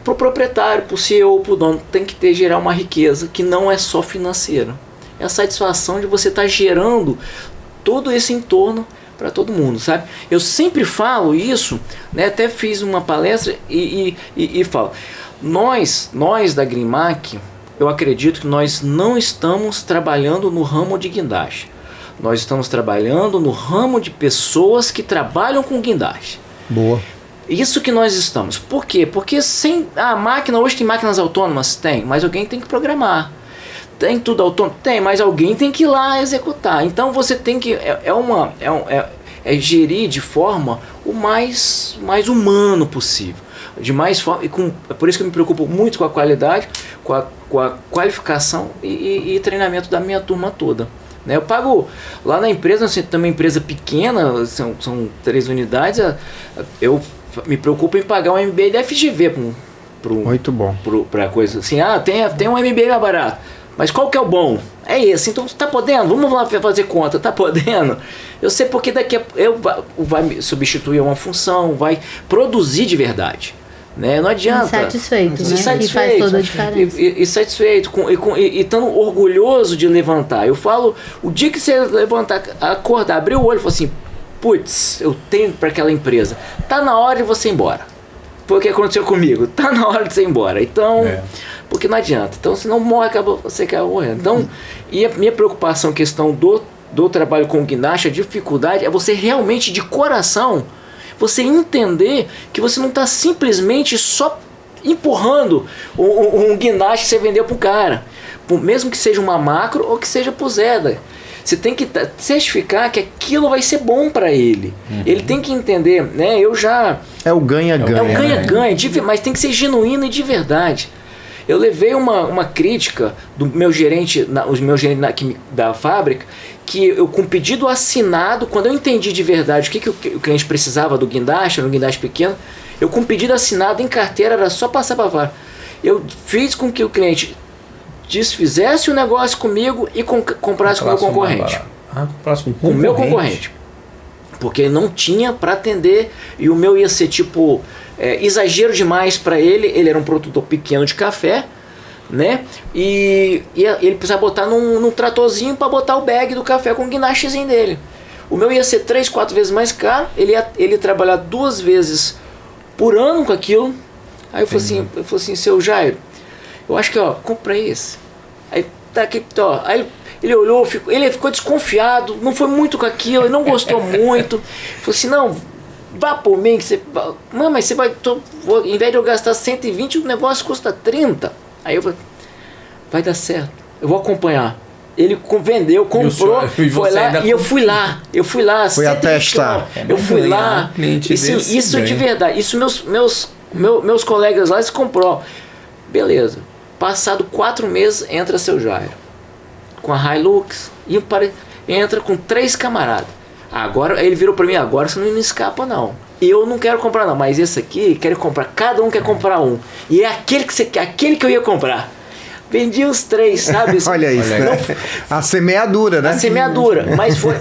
proprietário, pro CEO, pro dono, tem que gerar uma riqueza que não é só financeira. É a satisfação de você estar gerando todo esse entorno para todo mundo, sabe? Eu sempre falo isso, né? Até fiz uma palestra e falo, nós da Greenmac, eu acredito que nós não estamos trabalhando no ramo de guindaste. Nós estamos trabalhando no ramo de pessoas que trabalham com guindaste. Boa. Isso que nós estamos. Por quê? Porque sem a máquina, hoje tem máquinas autônomas? Tem, mas alguém tem que programar. Tem tudo autônomo? Tem, mas alguém tem que ir lá executar. Então você tem que... É gerir de forma o mais humano possível. De mais forma, por isso que eu me preocupo muito com a qualidade, com a qualificação e treinamento da minha turma toda. Né? Eu pago lá na empresa, assim, também empresa pequena, são 3 unidades, eu me preocupo em pagar um MBA da FGV muito bom. Para coisa assim, tem um MBA mais barato. Mas qual que é o bom? É esse. Então, tá podendo? Vamos lá fazer conta. Tá podendo? Eu sei porque daqui vai substituir uma função, vai produzir de verdade. Né? Não adianta. Satisfeito, né? Que faz toda a diferença. E satisfeito, e estando orgulhoso de levantar. Eu falo, o dia que você levantar, acordar, abrir o olho e falar assim, putz, eu tenho para aquela empresa. Tá na hora de você ir embora. Foi o que aconteceu comigo. Tá na hora de você ir embora. Então, porque não adianta. Então, se não morre, você acaba morrendo. Então, e a minha preocupação, questão do trabalho com o guindaste, a dificuldade é você realmente, de coração, você entender que você não está simplesmente só empurrando um guindaste que você vendeu para o cara. Mesmo que seja uma macro ou que seja pro Zeda. Você tem que certificar que aquilo vai ser bom para ele. Ele tem que entender, né? É o ganha-ganha. É o ganha-ganha, mas tem que ser genuíno e de verdade. Eu levei uma crítica do meu gerente, da fábrica, que eu, com pedido assinado, quando eu entendi de verdade o que o cliente precisava do guindaste, era um guindaste pequeno, eu com pedido assinado em carteira, era só passar para fora. Eu fiz com que o cliente desfizesse o negócio comigo e comprasse com o meu concorrente. Com o meu concorrente. Porque ele não tinha para atender e o meu ia ser tipo exagero demais para ele. Ele era um produtor pequeno de café, né? E ele precisava botar num tratorzinho para botar o bag do café com o guindastezinho dele. O meu ia ser 3, 4 vezes mais caro. Ele ia trabalhar 2 vezes por ano com aquilo. Aí eu falei assim, seu Jairo, eu acho que compra esse. Aí tá aqui, aí ele olhou, ele ficou desconfiado, não foi muito com aquilo, ele não gostou muito. Falou assim, não, vá por mim, que você. Não, mas você vai. Em vez de eu gastar 120, o negócio custa 30. Aí eu falei, vai dar certo, eu vou acompanhar. Ele vendeu, comprou, foi lá e eu fui lá. Foi a testar. Eu fui lá. Isso de verdade. Isso meus colegas lá, eles comprou. Beleza. Passado 4 meses, entra seu Jairo. Com a Hilux. E entra com 3 camaradas. Agora, ele virou pra mim, agora você não escapa não. Eu não quero comprar não, mas esse aqui, quero comprar. Cada um quer comprar um. E é aquele que eu ia comprar. Vendi os 3, sabe? Olha isso, né? A semeadura, né? A semeadura.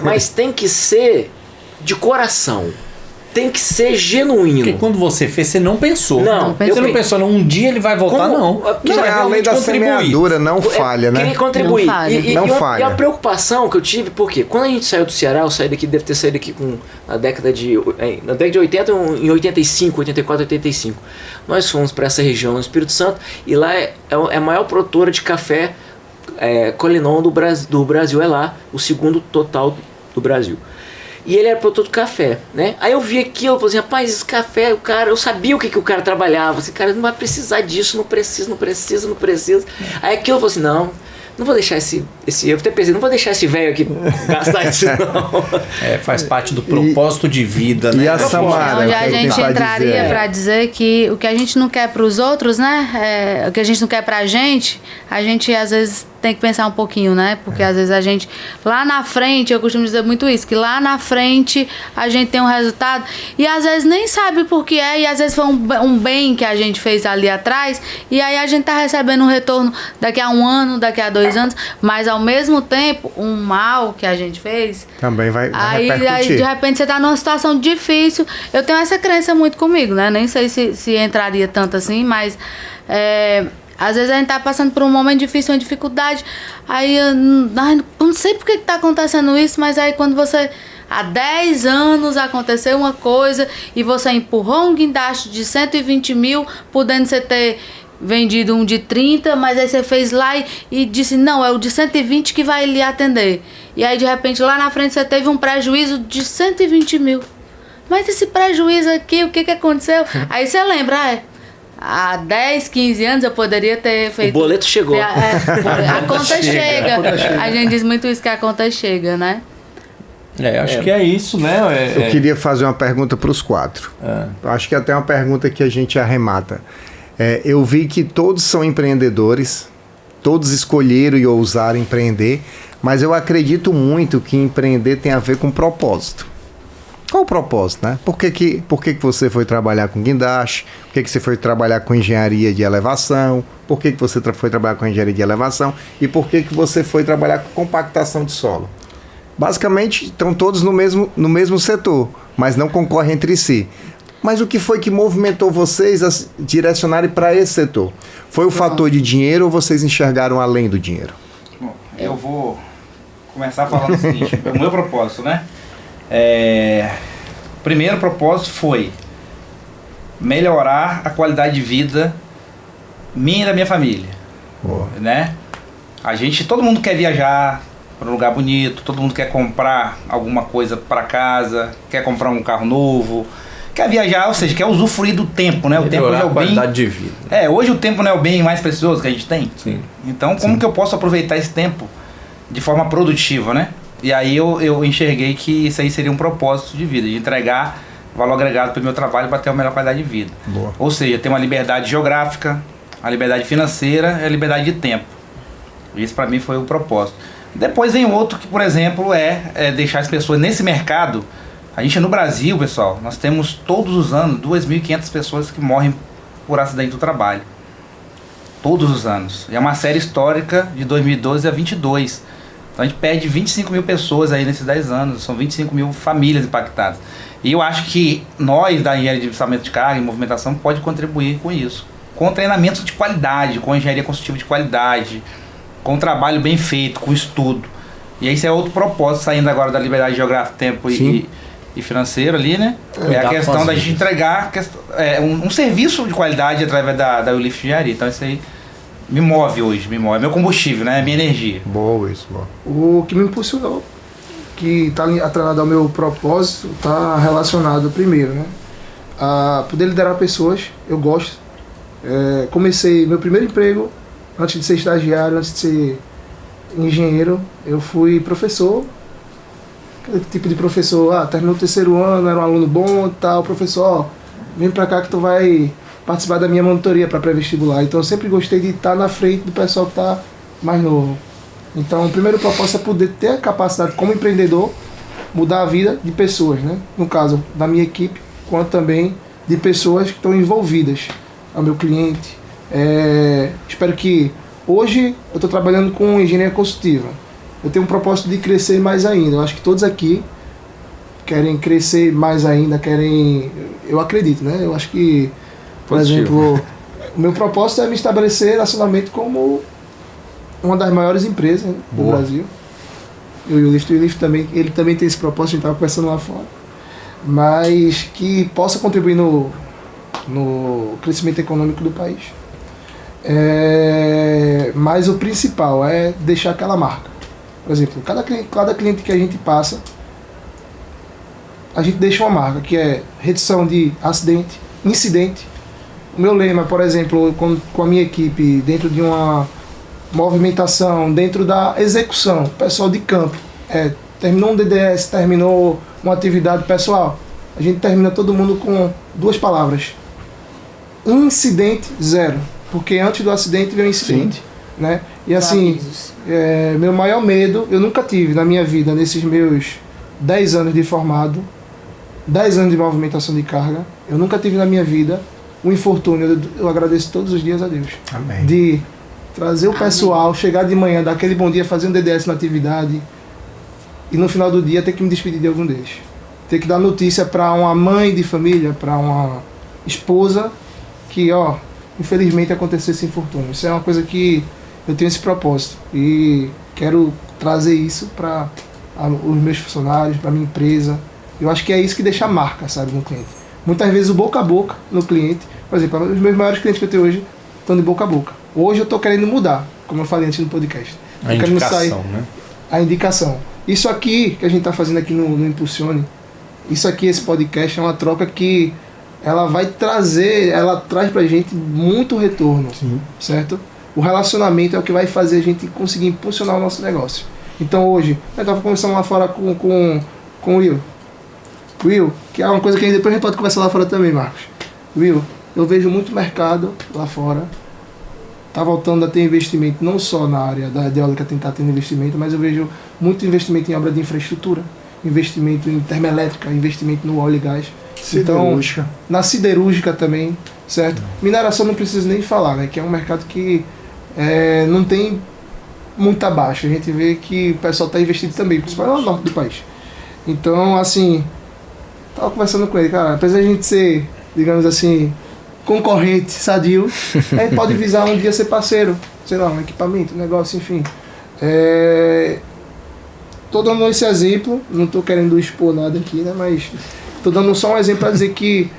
Mas tem que ser de coração. Tem que ser genuíno. Porque quando você fez, você não pensou. Não, você não pensou, um dia ele vai voltar, não. Não, a lei da semeadura não falha, né? Queria contribuir. Não falha. E a preocupação que eu tive, porque quando a gente saiu do Ceará, eu saí daqui, deve ter saído daqui na década de 80, em 85, 84, 85. Nós fomos para essa região no Espírito Santo e lá é a maior produtora de café Colinon do Brasil, é lá, o segundo total do Brasil. E ele era produtor de café, né? Aí eu vi aquilo, eu falei assim, rapaz, esse café, eu sabia o que o cara trabalhava. Esse cara não vai precisar disso, não precisa. Aí aquilo eu falei assim, não vou deixar eu até pensei, não vou deixar esse velho aqui gastar isso não. Faz parte do propósito de vida, né? E a Samara, onde a gente entraria para dizer que o que a gente não quer para os outros, né? O que a gente não quer para a gente às vezes tem que pensar um pouquinho, né? Porque às vezes a gente, lá na frente, eu costumo dizer muito isso, que lá na frente a gente tem um resultado e às vezes nem sabe por que e às vezes foi um bem que a gente fez ali atrás e aí a gente tá recebendo um retorno daqui a 1 ano, daqui a 2 anos, mas ao mesmo tempo, um mal que a gente fez... Também vai repercutir. Aí de repente você tá numa situação difícil. Eu tenho essa crença muito comigo, né? Nem sei se entraria tanto assim, mas... às vezes a gente tá passando por um momento difícil, uma dificuldade, aí eu não sei por que tá acontecendo isso, mas aí quando você, há 10 anos aconteceu uma coisa e você empurrou um guindaste de 120 mil, podendo você ter vendido um de 30, mas aí você fez lá e disse, não, é o de 120 que vai lhe atender. E aí de repente lá na frente você teve um prejuízo de 120 mil. Mas esse prejuízo aqui, o que aconteceu? Aí você lembra, há 10, 15 anos eu poderia ter feito... O boleto chegou. A conta chega. A gente diz muito isso, que a conta chega, né? Acho que é isso, né? Eu queria fazer uma pergunta para os 4. Acho que até uma pergunta que a gente arremata. Eu vi que todos são empreendedores, todos escolheram e ousaram empreender, mas eu acredito muito que empreender tem a ver com propósito. Qual o propósito, né? Por que você foi trabalhar com guindaste? Por que você foi trabalhar com engenharia de elevação? Por que você foi trabalhar com engenharia de elevação? E por que você foi trabalhar com compactação de solo? Basicamente, estão todos no mesmo setor, mas não concorrem entre si. Mas o que foi que movimentou vocês a direcionarem para esse setor? Foi o fator de dinheiro ou vocês enxergaram além do dinheiro? Bom, eu vou começar falando o seguinte, o meu propósito, né? O primeiro propósito foi melhorar a qualidade de vida minha e da minha família. Boa. Né? Todo mundo quer viajar para um lugar bonito, todo mundo quer comprar alguma coisa para casa, quer comprar um carro novo, quer viajar, ou seja, quer usufruir do tempo, né? O tempo é o bem, qualidade de vida. hoje o tempo não é o bem mais precioso que a gente tem. Sim. Então, como que eu posso aproveitar esse tempo de forma produtiva, né? E aí eu enxerguei que isso aí seria um propósito de vida, de entregar valor agregado para o meu trabalho para ter uma melhor qualidade de vida. Boa. Ou seja, ter uma liberdade geográfica, a liberdade financeira e a liberdade de tempo. Isso para mim foi o propósito. Depois vem outro que, por exemplo, é deixar as pessoas nesse mercado. A gente no Brasil, pessoal, nós temos todos os anos 2.500 pessoas que morrem por acidente do trabalho. Todos os anos. E é uma série histórica de 2012 a 22. Então a gente perde 25 mil pessoas aí nesses 10 anos. São 25 mil famílias impactadas. E eu acho que nós da engenharia de processamento de carga e movimentação pode contribuir com isso. Com treinamentos de qualidade, com engenharia construtiva de qualidade, com um trabalho bem feito, com estudo. E esse é outro propósito, saindo agora da liberdade geográfica, tempo e financeiro ali, né? É a questão da gente entregar um serviço de qualidade através da Ulift Engenharia. Então isso aí me move hoje, é meu combustível, né? É minha energia. Boa, isso, boa. O que me impulsionou, que está atrelado ao meu propósito, está relacionado primeiro, né? A poder liderar pessoas, eu gosto. Comecei meu primeiro emprego, antes de ser estagiário, antes de ser engenheiro, eu fui professor. Aquele tipo de professor, terminou o terceiro ano, era um aluno bom e tal, professor, vem pra cá que tu vai participar da minha monitoria para pré-vestibular. Então eu sempre gostei de estar na frente do pessoal que está mais novo. Então o primeiro propósito é poder ter a capacidade como empreendedor, mudar a vida de pessoas, né? No caso da minha equipe, quanto também de pessoas que estão envolvidas ao meu cliente. Espero que hoje eu estou trabalhando com engenharia construtiva. Eu tenho um propósito de crescer mais ainda. Eu acho que todos aqui querem crescer mais ainda, eu acredito, né? Eu acho que, por exemplo, o meu propósito é me estabelecer nacionalmente como uma das maiores empresas, né, do Brasil. Eu e o Lift também, ele também tem esse propósito, a gente estava conversando lá fora. Mas que possa contribuir no crescimento econômico do país. Mas o principal é deixar aquela marca. Por exemplo, cada cliente que a gente passa, a gente deixa uma marca, que é redução de acidente, incidente. O meu lema, por exemplo, com a minha equipe, dentro de uma movimentação, dentro da execução, pessoal de campo, terminou um DDS, terminou uma atividade pessoal, a gente termina todo mundo com 2 palavras: incidente zero. Porque antes do acidente vem o incidente. Né? E assim, meu maior medo, eu nunca tive na minha vida, nesses meus 10 anos de formado, 10 anos de movimentação de carga, eu nunca tive na minha vida um infortúnio. Eu agradeço todos os dias a Deus. Amém. De trazer o pessoal, chegar de manhã, dar aquele bom dia, fazer um DDS na atividade e no final do dia ter que me despedir de algum deles. Ter que dar notícia para uma mãe de família, para uma esposa, que infelizmente aconteceu esse infortúnio. Isso é uma coisa que eu tenho esse propósito e quero trazer isso para os meus funcionários, para a minha empresa. Eu acho que é isso que deixa a marca, sabe, no cliente. Muitas vezes o boca a boca no cliente, por exemplo, os meus maiores clientes que eu tenho hoje estão de boca a boca. Hoje eu estou querendo mudar, como eu falei antes no podcast. A indicação, né? A indicação. Isso aqui que a gente está fazendo aqui no Impulsione, isso aqui, esse podcast, é uma troca que ela vai trazer, ela traz pra gente muito retorno. Sim. Certo? O relacionamento é o que vai fazer a gente conseguir impulsionar o nosso negócio. Então hoje, eu estava conversando lá fora com o Will. Will, que é uma coisa que depois a gente pode conversar lá fora também, Marcos. Will, eu vejo muito mercado lá fora. Tá voltando a ter investimento, não só na área da eólica tentar ter investimento, mas eu vejo muito investimento em obra de infraestrutura, investimento em termoelétrica, investimento no óleo e gás. Siderúrgica. Então, na siderúrgica também, certo? Mineração não precisa nem falar, né? Que é um mercado que não tem muita baixa. A gente vê que o pessoal está investindo também, principalmente no norte do país. Então, assim, tava conversando com ele, cara, apesar de a gente ser, digamos assim, concorrente, sadio, a gente pode visar um dia ser parceiro, sei lá, um equipamento, um negócio, enfim. tô dando esse exemplo, não tô querendo expor nada aqui, né? Mas tô dando só um exemplo para dizer que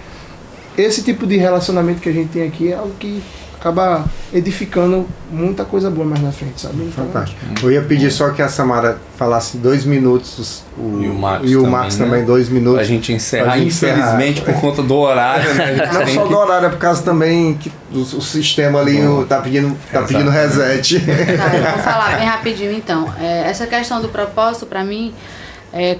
esse tipo de relacionamento que a gente tem aqui é algo que acaba edificando muita coisa boa mais na frente, sabe? Então, fantástico. Eu ia pedir só que a Samara falasse 2 minutos, e o Marcos também 2 minutos. Pra gente encerrar, infelizmente, por conta do horário, né? Não só do horário, é por causa também que o sistema ali tá pedindo reset. Tá, eu vou falar bem rapidinho então. Essa questão do propósito, pra mim,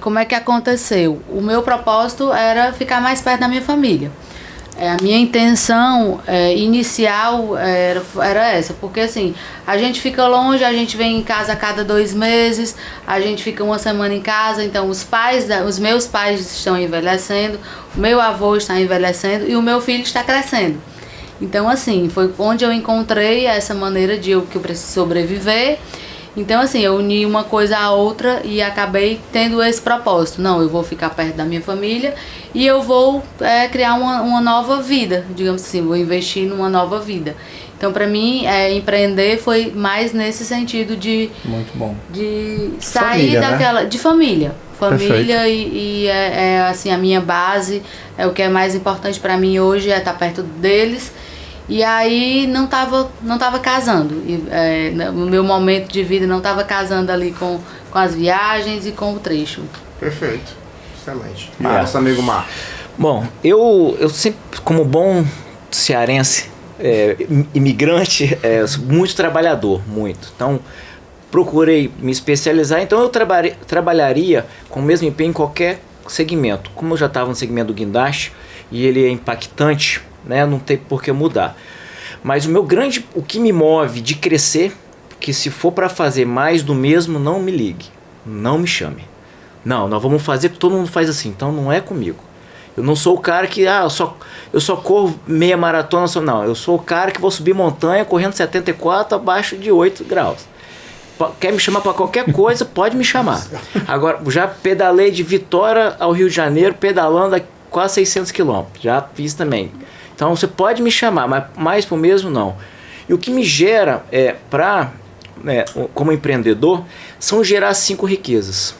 como é que aconteceu? O meu propósito era ficar mais perto da minha família. A minha intenção inicial era essa, porque assim, a gente fica longe, a gente vem em casa a cada 2 meses, a gente fica 1 semana em casa, então os meus pais estão envelhecendo, o meu avô está envelhecendo e o meu filho está crescendo. Então assim, foi onde eu encontrei essa maneira que eu preciso sobreviver. Então assim, eu uni uma coisa à outra e acabei tendo esse propósito. Não, eu vou ficar perto da minha família e eu vou criar uma nova vida, digamos assim, vou investir numa nova vida. Então para mim, empreender foi mais nesse sentido de... Muito bom. De sair daquela... Né? De família. Família e assim, a minha base, o que é mais importante para mim hoje é estar perto deles. E aí não tava casando. No meu momento de vida não estava casando ali com as viagens e com o trecho. Perfeito. Excelente. Nosso amigo Marcos. Bom, eu sempre, como bom cearense, imigrante, sou muito trabalhador, muito. Então, procurei me especializar. Então, eu trabalharia com o mesmo empenho em qualquer segmento. Como eu já estava no segmento do guindaste e ele é impactante, né, não tem por que mudar. Mas o que me move de crescer, que se for para fazer mais do mesmo, não me ligue, não me chame. Não, nós vamos fazer porque todo mundo faz assim, então não é comigo. Eu não sou o cara que, eu só corro meia maratona, não. Eu sou o cara que vou subir montanha correndo 74 abaixo de 8 graus. Quer me chamar para qualquer coisa, pode me chamar. Agora, já pedalei de Vitória ao Rio de Janeiro, pedalando quase 600 quilômetros, já fiz também. Então você pode me chamar, mas mais pro mesmo não. E o que me gera como empreendedor são gerar 5 riquezas.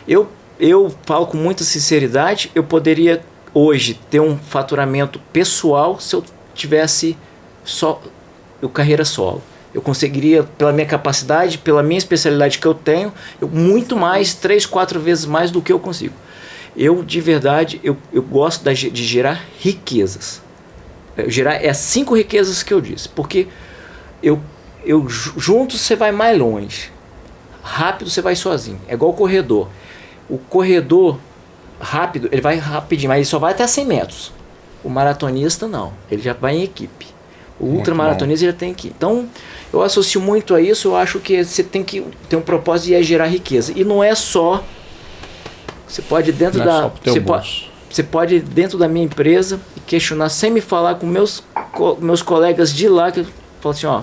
Eu falo com muita sinceridade, eu poderia hoje ter um faturamento pessoal se eu tivesse carreira solo. Eu conseguiria, pela minha capacidade, pela minha especialidade que eu tenho, muito mais, 3, 4 vezes mais do que eu consigo. Eu, de verdade, eu gosto de gerar riquezas. Gerar 5 riquezas que eu disse. Porque junto você vai mais longe. Rápido você vai sozinho. É igual o corredor. O corredor rápido, ele vai rapidinho, mas ele só vai até 100 metros. O maratonista não. Ele já vai em equipe. O ultramaratonista já tem que... Então, eu associo muito a isso. Eu acho que você tem que ter um propósito e é gerar riqueza. E não é só... Você pode você pode dentro da minha empresa questionar sem me falar com meus colegas de lá que falam assim, ó,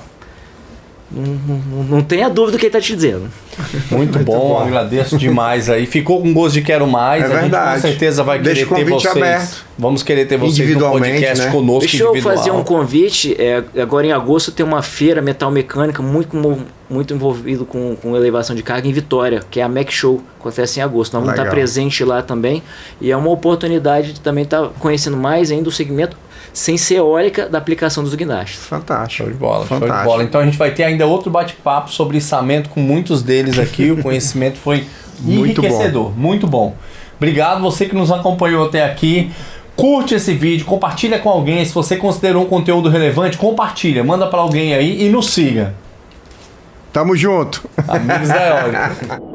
não tenha dúvida do que ele está te dizendo. Muito bom, agradeço demais aí. Ficou com gosto de quero mais. A gente com certeza vai querer ter vocês. Aberto. Vamos querer ter vocês no podcast, né? Conosco. Deixa eu fazer um convite. Agora em agosto tem uma feira metal mecânica muito envolvido com elevação de carga em Vitória, que é a Mac Show. Acontece em agosto. Nós vamos estar presente lá também. E é uma oportunidade de também estar conhecendo mais ainda o segmento sem ser eólica da aplicação dos guindastes. Fantástico. Show de bola, fantástico. Show de bola. Então a gente vai ter ainda outro bate-papo sobre içamento com muitos deles aqui. O conhecimento foi enriquecedor. Muito bom. Obrigado você que nos acompanhou até aqui. Curte esse vídeo, compartilha com alguém. Se você considerou um conteúdo relevante, compartilha. Manda para alguém aí e nos siga. Tamo junto. Amigos da Eólica.